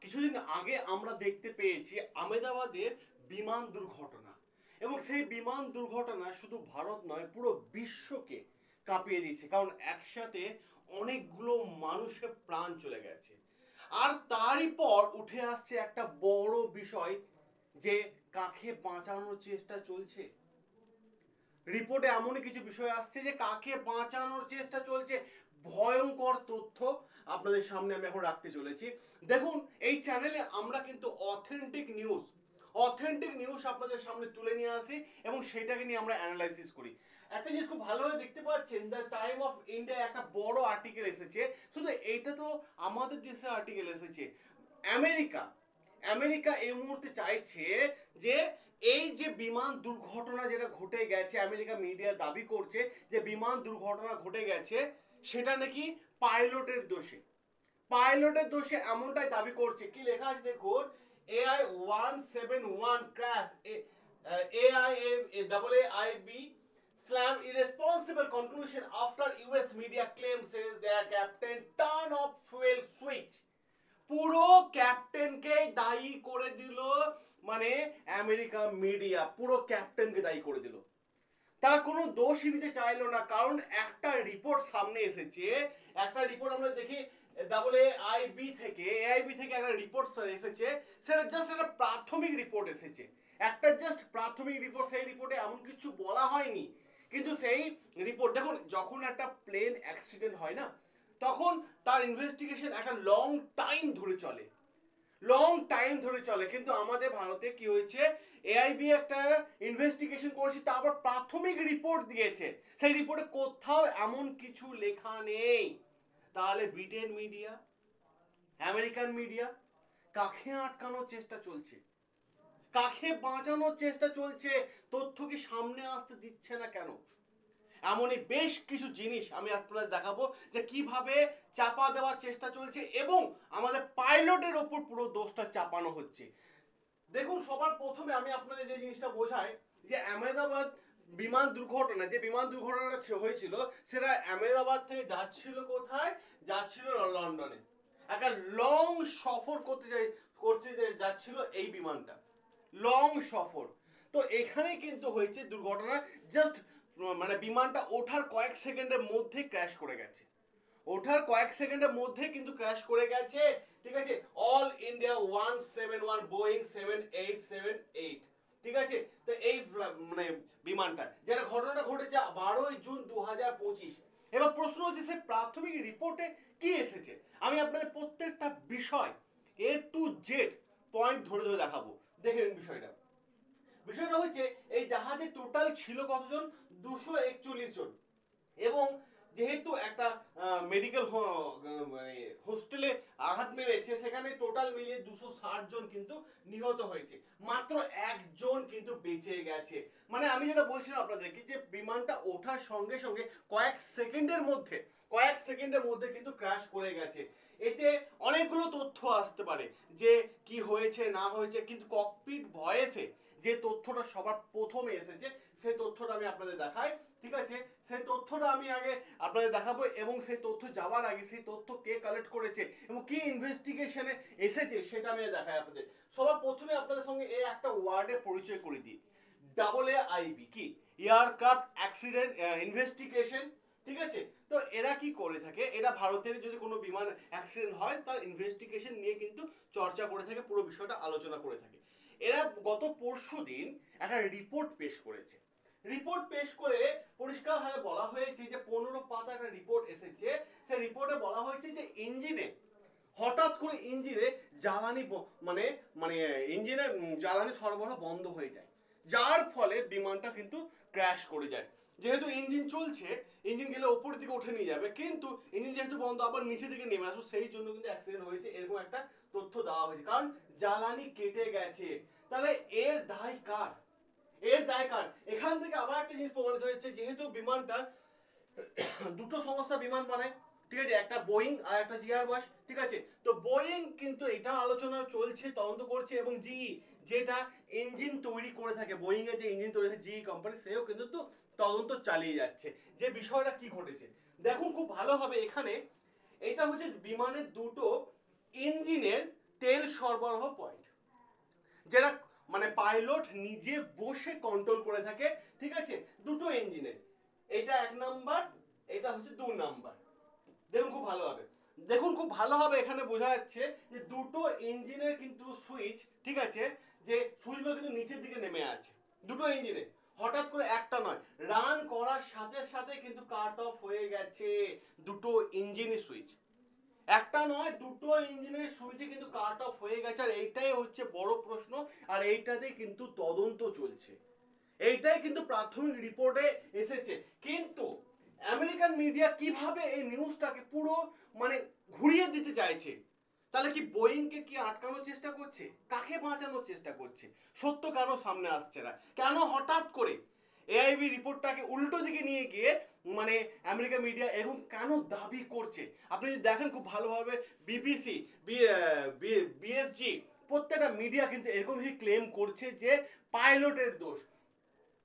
কিছুদিন আগে আমরা দেখতে পেয়েছি আহমেদাবাদের বিমান দুর্ঘটনা, এবং সেই বিমান দুর্ঘটনা শুধু ভারত নয় পুরো বিশ্বকে কাঁপিয়ে দিয়েছে, কারণ একসাথে অনেকগুলো মানুষের প্রাণ চলে গেছে। আর তারই পর উঠে আসছে একটা বড় বিষয়, যে কাকে বাঁচানোর চেষ্টা চলছে। রিপোর্টে এমনই কিছু বিষয় আসছে যে কাকে বাঁচানোর চেষ্টা চলছে। ভয়ঙ্কর তথ্য আপনাদের সামনে আমি এখন রাখতে চলেছি। দেখুন, এই চ্যানেলে আমরা কিন্তু অথেন্টিক নিউজ আপনাদের সামনে তুলে নিয়ে আসি এবং সেটাকে নিয়ে আমরা অ্যানালাইসিস করি। একটা জিনিস খুব ভালোভাবে দেখতে পাচ্ছেন, দ্য টাইম অফ ইন্ডিয়া একটা বড় আর্টিকেল এসেছে। শুধু এইটা তো আমাদের দেশের আর্টিকেল এসেছে, আমেরিকা আমেরিকা এই মুহূর্তে চাইছে যে এই যে বিমান দুর্ঘটনা যেটা ঘটে গেছে, আমেরিকা মিডিয়া দাবি করছে যে বিমান দুর্ঘটনা ঘটে গেছে সেটা নাকি পাইলটের দোষে এমনটাই দাবি করছে। কি লেখা আছে দেখুন, AI-171 crash, AIAIB slam irresponsible conclusion after US media claim says their captain turn off fuel switch। পুরো ক্যাপ্টেনকে দায়ী করে দিল, মানে আমেরিকা মিডিয়া পুরো ক্যাপ্টেনকে দায়ী করে দিল। তারা কোনো দোষই নিতে চাইলো না, কারণ একটা রিপোর্ট সামনে এসেছে। একটা রিপোর্ট আমরা দেখি AIB থেকে একটা রিপোর্ট এসেছে। সেটা জাস্ট একটা প্রাথমিক রিপোর্ট এসেছে, একটা জাস্ট প্রাথমিক রিপোর্ট। সেই রিপোর্টে এমন কিছু বলা হয়নি, কিন্তু সেই রিপোর্ট দেখুন, যখন একটা প্লেন অ্যাক্সিডেন্ট হয় না, তখন তার ইনভেস্টিগেশন একটা লং টাইম ধরে চলে। কিন্তু আমাদের ভারতে কি হয়েছে, এআইবি একটা ইনভেস্টিগেশন করেছে, তারপর প্রাথমিক রিপোর্ট দিয়েছে। সেই রিপোর্টে কোথাও এমন কিছু লেখা নেই। তাহলে ব্রিটেন মিডিয়া, আমেরিকান মিডিয়া কাকে আটকানোর চেষ্টা চলছে, কাকে বাঁচানোর চেষ্টা চলছে, তথ্য কি সামনে আসতে দিচ্ছে না কেন? এমনই বেশ কিছু জিনিস আমি আপনাদের দেখাবো যে কিভাবে চাপা দেওয়ার চেষ্টা চলছে এবং আমাদের পাইলটের ওপর পুরো দোষটা চাপানো হচ্ছে। দেখুন, সবার প্রথমে আমি আপনাদের যে জিনিসটা বোঝাই, যে আহমেদাবাদ যে বিমান দুর্ঘটনাটা হয়েছিল, সেটা আহমেদাবাদ থেকে যাচ্ছিল কোথায়, যাচ্ছিল লন্ডনে। একটা লং সফর করতে যাচ্ছিল এই বিমানটা, লং সফর। তো এখানে কিন্তু হয়েছে দুর্ঘটনা, জাস্ট মানে বিমানটা ওঠার কয়েক সেকেন্ডের মধ্যে ক্র্যাশ করে গেছে, কিন্তু ক্র্যাশ করে গেছে। ঠিক আছে, অল ইন্ডিয়া 171 বোয়িং 7878। ঠিক আছে, তো এই মানে বিমানটা, যেটা ঘটনাটা ঘটেছে 12ই জুন 2025। এবার প্রশ্ন হচ্ছে, সে প্রাথমিক রিপোর্টে কি এসেছে। আমি আপনাদের প্রত্যেকটা বিষয় A to Z পয়েন্ট ধরে ধরে দেখাবো। দেখেন বিষয়টা হচ্ছে, এই জাহাজে টোটাল ছিল কতজন, 241 জন। এবং যেহেতু একটা মেডিকেল মানে হোস্টেলে আঘাত মেরেছে, সেখানে টোটাল মিলিয়ে 260 জন কিন্তু নিহত হয়েছে, মাত্র একজন কিন্তু বেঁচে গেছে। মানে আমি যেটা বলছিলাম আপনাদেরকে, যে বিমানটা ওঠার সঙ্গে সঙ্গে কয়েক সেকেন্ডের মধ্যে কিন্তু ক্র্যাশ করে গেছে। এতে অনেকগুলো তথ্য আসতে পারে যে কি হয়েছে না হয়েছে, কিন্তু ককপিট ভয়েসে যে তথ্যটা সবার প্রথমে এসেছে, সেই তথ্যটা আমি আপনাদের দেখাই। ঠিক আছে, সেই তথ্যটা আমি আগে আপনাদের দেখাবো, এবং সেই তথ্য যাওয়ার আগে সেই তথ্য কে কালেক্ট করেছে এবং কি ইনভেস্টিগেশনে এসেছে সেটা আমি দেখাই আপনাদের। সবার প্রথমে আপনাদের সঙ্গে এই একটা ওয়ার্ডে পরিচয় করে দিই, AAIB কি, এয়ারক্রাফট অ্যাক্সিডেন্ট ইনভেস্টিগেশন। ঠিক আছে, তো এরা কি করে থাকে, এরা ভারতের যদি কোনো বিমান অ্যাক্সিডেন্ট হয় তার ইনভেস্টিগেশন নিয়ে কিন্তু চর্চা করে থাকে, পুরো বিষয়টা আলোচনা করে থাকে। এরা গত পরশুদিন একটা রিপোর্ট পেশ করে পরিষ্কারভাবে বলা হয়েছে যে 15 পাতা একটা রিপোর্ট এসেছে। সেই রিপোর্টে বলা হয়েছে যে হঠাৎ করে ইঞ্জিনে জ্বালানি মানে মানে ইঞ্জিনে জ্বালানি সরবরাহ বন্ধ হয়ে যায়, যার ফলে বিমানটা কিন্তু ক্র্যাশ করে যায়। যেহেতু ইঞ্জিন চলছে, ইঞ্জিন গেলে উপরের দিকে উঠে নিয়ে যাবে, কিন্তু ইঞ্জিন যেহেতু বন্ধ আবার নিচের দিকে নেমে আসবে, সেই জন্য কিন্তু অ্যাক্সিডেন্ট হয়েছে, এরকম একটা তথ্য দেওয়া হয়েছে। কারণ জ্বালানি কেটে গেছে। তাহলে এর দায় কার? এখান থেকে আবার একটা জিনিস প্রমাণিত হয়েছে, যেহেতু বিমানটা দুটো সংস্থা বিমান বানায়, ঠিক আছে, একটা বোয়িং আর একটা এয়ারবাস। ঠিক আছে, তো বোয়িং কিন্তু এটা আলোচনা চলছে, তদন্ত করছে, এবং জিই যেটা ইঞ্জিন তৈরি করে থাকে, বোয়িং এর যে ইঞ্জিন তৈরি থাকে জিই কোম্পানি, সেও কিন্তু তদন্ত চালিয়ে যাচ্ছে যে বিষয়টা কি ঘটেছে। দেখুন খুব ভালোভাবে, এখানে এটা হচ্ছে বিমানের দুটো ইঞ্জিনের তেল সরবরাহ পয়েন্ট, যেটা মানে পাইলট নিজে বসে কন্ট্রোল করে থাকে, ঠিক আছে, দুটো ইঞ্জিনে। এটা 1 নাম্বার, এটা হচ্ছে 2 নাম্বার। দেখুন খুব ভালোভাবে, দেখুন খুব ভালোভাবে এখানে বোঝা যাচ্ছে যে দুটো ইঞ্জিনের কিন্তু সুইচ, ঠিক আছে, যে সুইচগুলো কিন্তু নিচের দিকে নেমে আছে দুটো ইঞ্জিনে, হঠাৎ করে একটা নয়, রান করার সাথে সাথে কিন্তু কাট অফ হয়ে গেছে দুটো ইঞ্জিনের সুইচ, একটা নয় দুটো ইঞ্জিনের সুইচে কিন্তু কাট অফ হয়ে গেছে। আর এইটাই হচ্ছে বড় প্রশ্ন, আর এইটাতে কিন্তু তদন্ত চলছে, এইটাই কিন্তু প্রাথমিক রিপোর্টে এসেছে। কিন্তু আমেরিকান মিডিয়া কিভাবে এই নিউজটাকে পুরো মানে ঘুরিয়ে দিতে চাইছে, তাহলে কি বোয়িংকে কি আটকানোর চেষ্টা করছে, কাকে বাঁচানোর চেষ্টা করছে, সত্য কেন সামনে আসছে না, কেন হঠাৎ করে এআইবি রিপোর্টটাকে উল্টো দিকে নিয়ে গিয়ে মানে আমেরিকা মিডিয়া এখন কেন দাবি করছে। আপনি যদি দেখেন খুব ভালোভাবে বিবিসি, বিএসজি, প্রত্যেকটা মিডিয়া কিন্তু এরকমই ক্লেম করছে যে পাইলটের দোষ।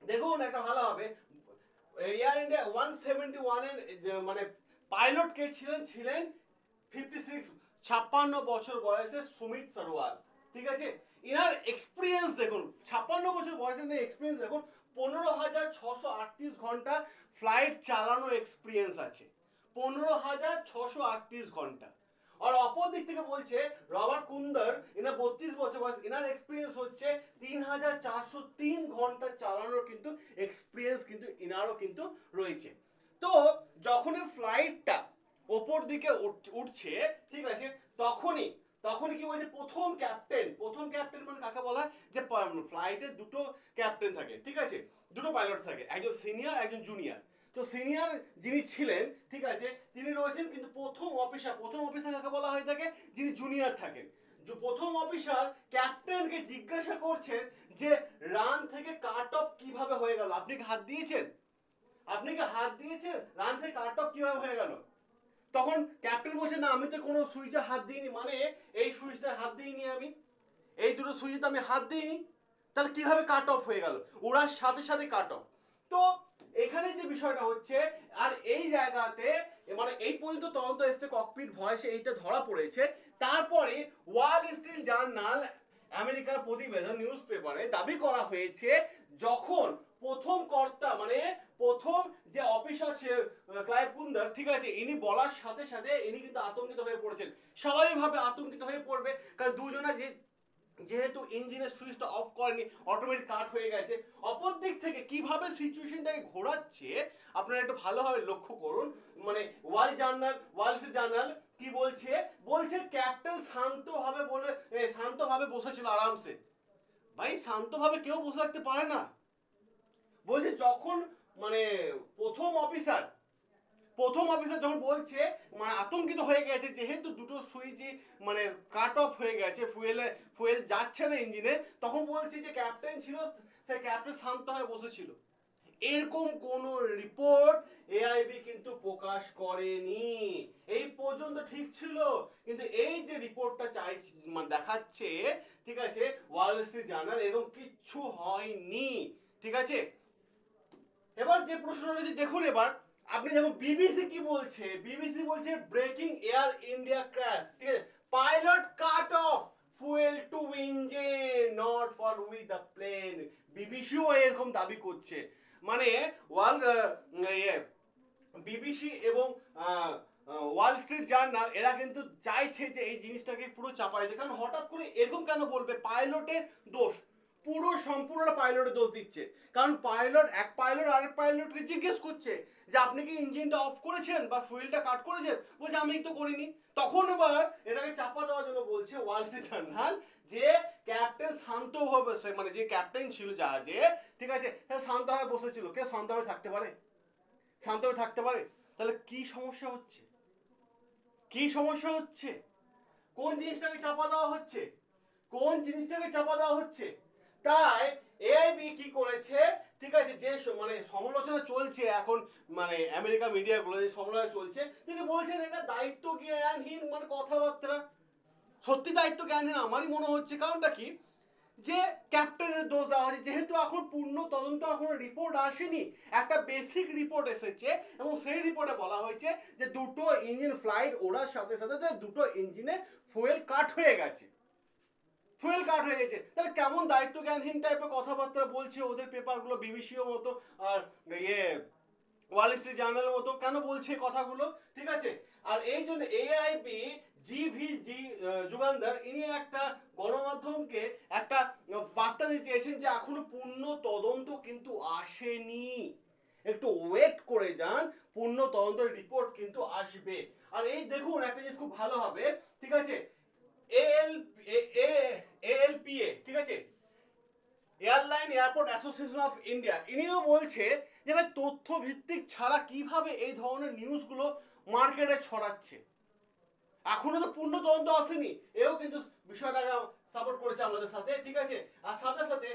দেখুন একটা ভালো হবে, এয়ার ইন্ডিয়া 171 এর মানে পাইলট কে ছিলেন, ছিলেন 56 বছর বয়সে সুমিত সরওয়াল, ঠিক আছে। ইনার এক্সপিরিয়েন্স দেখুন, 56 বছর বয়সে এক্সপিরিয়েন্স দেখুন, 15,638 ঘন্টা ফ্লাইট চালানোর এক্সপিরিয়েন্স আছে, 15,638 ঘন্টা। আর অপর দিক থেকে বলছে রবার্ট কুন্দার, ইনার 32 বছর বয়স, ইনার এক্সপিরিয়েন্স হচ্ছে 3,403 ঘন্টা চালানোর কিন্তু এক্সপিরিয়েন্স কিন্তু ইনারও কিন্তু রয়েছে। তো যখনই ফ্লাইটটা ওপর দিকে উঠছে, ঠিক আছে, তখনই তখনই কি বলছে প্রথম ক্যাপ্টেন মানে কাকে বলা হয়, যে ফ্লাইটে দুটো ক্যাপ্টেন থাকে, ঠিক আছে, দুটো পাইলট থাকে, একজন সিনিয়র একজন জুনিয়র। তো সিনিয়র যিনি ছিলেন, ঠিক আছে, তিনি রয়েছেন, কিন্তু প্রথম অফিসার কাকে বলা হয়ে থাকে, যিনি জুনিয়র থাকেন। প্রথম অফিসার ক্যাপ্টেনকে জিজ্ঞাসা করছেন যে রান থেকে কাট অফ কিভাবে হয়ে গেল, আপনি কি হাত দিয়েছেন, রান থেকে কাট অফ কিভাবে হয়ে গেল। তখন ক্যাপ্টেন বলছে না আমি তো কোনো সুইচে হাত দিইনি, মানে এই সুইচটা হাত দিইনি, আমি এই দুটো সুইচে তো আমি হাত দিইনি, তাহলে কিভাবে কাট অফ হয়ে গেল, ওরার সাথে সাথে কাট অফ। তো এখানে যে বিষয়টা হচ্ছে, আর এই জায়গাতে মানে এই পর্যন্ত তদন্ত এসছে, ককপিট ভয়েসে এইটা ধরা পড়েছে। তারপরে ওয়াল স্ট্রিট জার্নাল আমেরিকার প্রতিবেদন নিউজ পেপারে দাবি করা হয়েছে, যখন প্রথম কর্তা মানে প্রথম যে অফিসার ক্লাইভ কুন্দার, ঠিক আছে, ইনি বলার সাথে সাথে ইনি কিন্তু আতঙ্কিত হয়ে পড়েছেন, স্বাভাবিকভাবে আতঙ্কিত হয়ে পড়বে, কারণ দুজনা যেহেতু ইঞ্জিনের সুইচটা অফ করেনি, অটোমেটিক কাট হয়ে গেছে। অপর দিক থেকে কিভাবে সিচুয়েশনটাকে ঘোরাচ্ছে আপনারা একটু ভালোভাবে লক্ষ্য করুন। মানে ওয়াল স্ট্রিট জার্নাল কি বলছে ক্যাপ্টেন শান্তভাবে বসেছিল আরামসে। ভাই শান্তভাবে কেউ বসে থাকতে পারে না, বলছে যখন মানে প্রথম অফিসার যখন বলছে মানে আতঙ্কিত হয়ে গেছে, যেহেতু দুটো সুইচই মানে কাট অফ হয়ে গেছে, ফুয়েল যাচ্ছে না ইঞ্জিনে, তখন বলছে যে ক্যাপ্টেন ছিল, সে ক্যাপ্টেন শান্ত হয়ে বসেছিল। এরকম কোন রিপোর্ট এআইবি কিন্তু প্রকাশ করেনি, এই পর্যন্ত ঠিক ছিল। কিন্তু এই যে রিপোর্টটা মানে দেখাচ্ছে, ঠিক আছে, ওয়াল স্ট্রিট জার্নাল, এরকম কিচ্ছু হয়নি, ঠিক আছে। এবার যে প্রশ্ন রয়েছে দেখুন, এবার আপনি দেখুন বিবিসি কি বলছে, ব্রেকিং এয়ার ইন্ডিয়া ক্র্যাশ, ঠিক আছে, pilot cut off fuel to engine not for with the plane. বিবিসিও এরকম দাবি করছে, মানে বিবিসি এবং ওয়াল স্ট্রিট জার্নাল এরা কিন্তু চাইছে যে এই জিনিসটাকে পুরো চাপাই দিতে, কারণ হঠাৎ করে এরকম কেন বলবে পাইলটের দোষ, সম্পূর্ণটা পাইলটের দোষ দিচ্ছে। কারণ এক পাইলট আরেক পাইলটকে জিজ্ঞেস করছে যে আপনি কি ইঞ্জিনটা অফ করেছেন বা ফুয়েলটা কাট করেছেন, বলছে আমি তো করিনি। তখন এবার এটাকে চাপা দেওয়ার জন্য বলছে ওয়াল স্ট্রিট জার্নাল যে ক্যাপ্টেন শান্তভাবে, মানে যে ক্যাপ্টেন ছিল জাহাজে, ঠিক আছে, শান্তভাবে বসেছিল। কে শান্তভাবে থাকতে পারে? তাহলে কি সমস্যা হচ্ছে? কোন জিনিসটাকে চাপা দেওয়া হচ্ছে? তাই এআইবি কি করেছে, ঠিক আছে, যে মানে সমালোচনা চলছে এখন, মানে আমেরিকা মিডিয়াগুলো যে সমালোচনা চলছে, তিনি বলছেন এটা দায়িত্ব জ্ঞানহীন মানে কথাবার্তা। সত্যি দায়িত্ব জ্ঞানহীন আমারই মনে হচ্ছে। কারণটা কি, যে ক্যাপ্টেনের দোষ দেওয়া হচ্ছে, যেহেতু এখন পূর্ণ তদন্ত এখনো রিপোর্ট আসেনি, একটা বেসিক রিপোর্ট এসেছে এবং সেই রিপোর্টে বলা হয়েছে যে দুটো ইঞ্জিন ফ্লাইট ওড়ার সাথে সাথে দুটো ইঞ্জিনে ফুয়েল কাট হয়ে গেছে। ফুয়েল কাট হয়ে গেছে। তাহলে কেমন দায়িত্ব জ্ঞানহীন টাইপের কথাবার্তা বলছে ওদের পেপারগুলো, বিবিসিও মতো আর ইয়ে ওয়াল স্ট্রিট জার্নালের মতো কেন বলছে এই কথাগুলো? ঠিক আছে। আর এই জন্য এআইবি জিভিজি যুগান্তর ইনি একটা গণমাধ্যমকে একটা বার্তা দিতে চেয়েছেন যে এখনো পূর্ণ তদন্ত কিন্তু আসেনি, একটু ওয়েট করে যান, পূর্ণ তদন্তের রিপোর্ট কিন্তু আসবে। আর এই দেখুন একটা জিনিস খুব ভালো হবে, ঠিক আছে, এএলপিএ, ঠিক আছে, airline airport association of India, ইনিও বলছে যে ভাই তথ্য ভিত্তিক ছাড়া কিভাবে এই ধরনের নিউজগুলো মার্কেটে ছড়াচ্ছে। এখনো তো পূর্ণ তদন্ত আসেনি, এও কিন্তু বিষয়টাকে সাপোর্ট করেছে আমাদের সাথে, ঠিক আছে। আর সাথে সাথে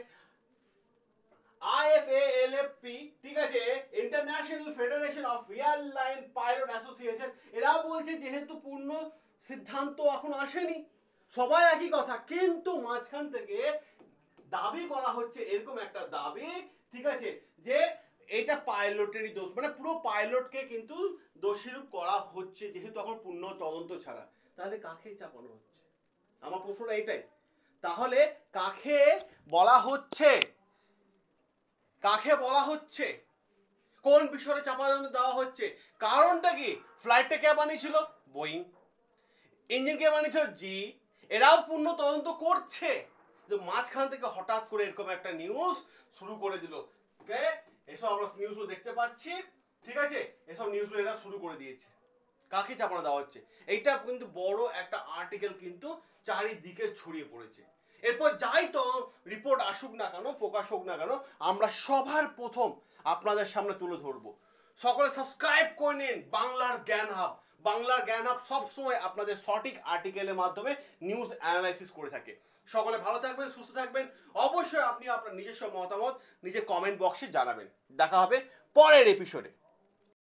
আইএফএএলএফপি, ঠিক আছে, international federation of airline pilot association, এরাও বলছে যেহেতু পূর্ণ সিদ্ধান্ত এখন আসেনি, সবাই একই কথা, কিন্তু মাঝখান থেকে দাবি করা হচ্ছে এরকম একটা দাবি, ঠিক আছে, যে এটা পাইলটেরই দোষ, মানে পুরো পাইলটকে কিন্তু দোষীরূপ করা হচ্ছে যেহেতু এখন পূর্ণ তদন্ত ছাড়া। তাহলে কাকে চাপানো হচ্ছে? আমার প্রশ্নটা এটাই, তাহলে কাকে বলা হচ্ছে, কাকে বলা হচ্ছে, কোন বিষয়ে চাপা দেওয়া হচ্ছে? কারণটা কি? ফ্লাইটটা কে বানিয়েছিল? বোয়িং। ইঞ্জিন কে বানিয়েছিল? জি। এরাও পূর্ণ তদন্ত করছে, যে মাঝখান থেকে হঠাৎ করে এরকম একটা নিউজ শুরু করে দিল, এসব আমরা নিউজও দেখতে পাচ্ছি, ঠিক আছে, এসব নিউজগুলো এরা শুরু করে দিয়েছে। কাকে চাপানো দেওয়া হচ্ছে? এইটা কিন্তু বড় একটা আর্টিকেল কিন্তু চারিদিকে ছড়িয়ে পড়েছে। এরপর যাই তো রিপোর্ট আসুক না কেন, প্রকাশ হোক না কেন, আমরা সবার প্রথম আপনাদের সামনে তুলে ধরবো। সকলে সাবস্ক্রাইব করে নিন বাংলার জ্ঞান হাব। বাংলার জ্ঞান হাব সবসময় আপনাদের সঠিক আর্টিকেলের মাধ্যমে নিউজ অ্যানালাইসিস করে থাকে। সকলে ভালো থাকবেন, সুস্থ থাকবেন। অবশ্যই আপনি আপনার নিজস্ব মতামত নিজে কমেন্ট বক্সে জানাবেন। দেখা হবে পরের এপিসোডে।